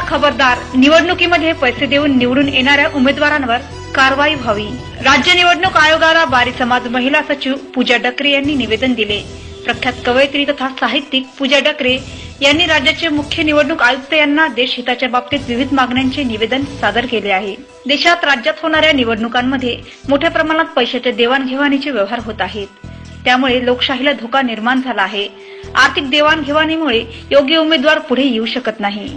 खबरदार, निवडणुकीमध्ये पैसे देऊन निवडून येणाऱ्या उमेदवारांवर कारवाई व्हावी। राज्य निवडणूक आयोगाला बारी समाज महिला सचिव पूजा डकरे यांनी निवेदन दिले। प्रख्यात कवयित्री तथा साहित्यिक पूजा डकरे यांनी राज्याचे मुख्य निवडणूक आयुक्त यांना देशहिताच्या बाबतीत विविध मागण्यांचे निवेदन सादर केले आहे। देशात राज्यात होणाऱ्या निवडणुकांमध्ये मोठ्या प्रमाणात पैशाच्या देवाणघेवाणीचे व्यवहार होत आहेत। त्यामुळे लोकशाहीला धोका निर्माण झाला आहे। आर्थिक देवाणघेवाणीमुळे योग्य उमेदवार पुढे येऊ शकत नाही।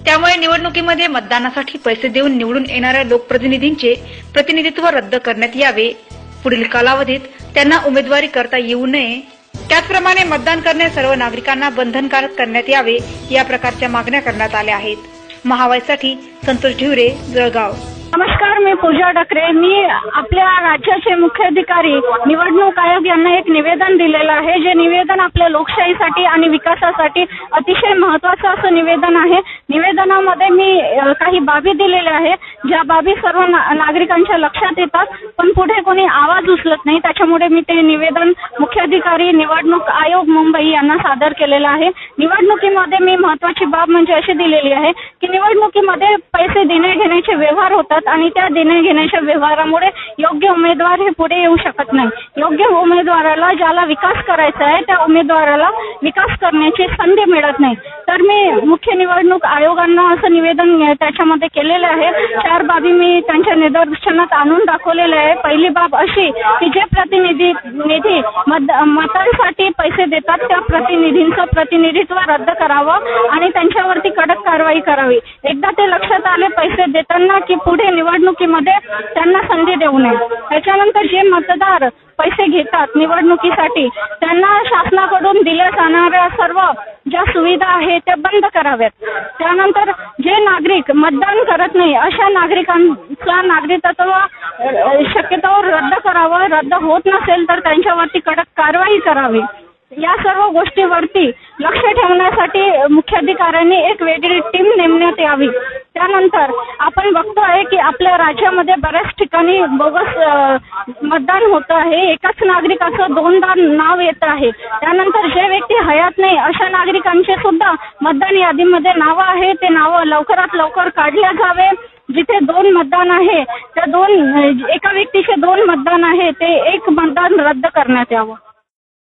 त्यामुळे निवडणुकीमध्ये मतदानासाठी पैसे देऊन निवडून येणाऱ्या लोकप्रतिनिधींचे प्रतिनिधित्व रद्द करण्यात यावे। पुढील कालावधीत त्यांना उमेदवारी करता येऊ नये। त्याचप्रमाणे मतदान करणे सर्व नागरिकांना बंधनकारक करण्यात यावे। या प्रकारच्या मागण्या करण्यात आल्या आहेत। महावाईसाठी संतोष ढिवरे, जळगाव। नमस्कार, मी पूजा डकरे। मी आपल्या राज्याचे मुख्याधिकारी निवडणूक आयोग यांना एक निवेदन दिलेलं आहे। जे निवेदन आपल्या लोकशाहीसाठी आणि विकासासाठी अतिशय महत्त्वाचं असं निवेदन आहे। निवेदनामध्ये मी काही बाबी दिलेल्या आहे, ज्या बाबी सर्व नागरिकांच्या लक्षात येतात, पण पुढे कोणी आवाज उचलत नाही। त्याच्यामुळे मी ते निवेदन मुख्याधिकारी निवडणूक आयोग मुंबई यांना सादर केलेलं आहे। निवडणुकीमध्ये मी महत्त्वाची बाब म्हणजे अशी दिलेली आहे की निवडणुकीमध्ये पैसे देणे घेण्याचे व्यवहार होतात आणि त्या देणे घेण्याच्या व्यवहारामुळे योग्य उमेदवार हे पुढे येऊ शकत नाही। योग्य उमेदवाराला, ज्याला विकास करायचा आहे, त्या उमेदवाराला विकास करण्याची संधी मिळत नाही। तर मी मुख्य निवडणूक आयोगांना असं निवेदन त्याच्यामध्ये केलेलं आहे। 4 बाबी मी त्यांच्या निदर्शनात आणून दाखवलेल्या आहे। पहिली बाब अशी की जे प्रतिनिधी मतांसाठी पैसे देतात त्या प्रतिनिधींचं प्रतिनिधित्व रद्द करावं आणि त्यांच्यावरती कडक कारवाई करावी। एकदा ते लक्षात आले पैसे देताना की पुढे निवडणुकीमध्ये त्यांना संधी देऊ नये। त्याच्यानंतर जे मतदार पैसे घेतात निवडणुकीसाठी त्यांना शासनाकडून दिल्या जाणाऱ्या सर्व ज्या सुविधा आहेत त्या बंद कराव्यात। त्यानंतर जे नागरिक मतदान करत नाही अशा नागरिकांचा नागरिकत्व शक्यतोवर रद्द करावं। रद्द होत नसेल तर त्यांच्यावरती कडक कारवाई करावी। या सर्व गोष्टीवरती लक्ष ठेवण्यासाठी मुख्याधिकाऱ्यांनी एक वेगळी टीम नेमण्यात यावी। त्यानंतर आपण बघतो आहे की आपल्या राज्यामध्ये बऱ्याच ठिकाणी बोगस मतदान होत आहे। एकाच नागरिकाचं 2दा नाव येत आहे। त्यानंतर जे व्यक्ती हयात नाही अशा नागरिकांचे सुद्धा मतदान यादीमध्ये नावं आहे, ते नावं लवकरात लवकर काढल्या जावे। जिथे 2 मतदान आहे त्या एका व्यक्तीचे 2 मतदान आहे ते 1 मतदान रद्द करण्यात यावं।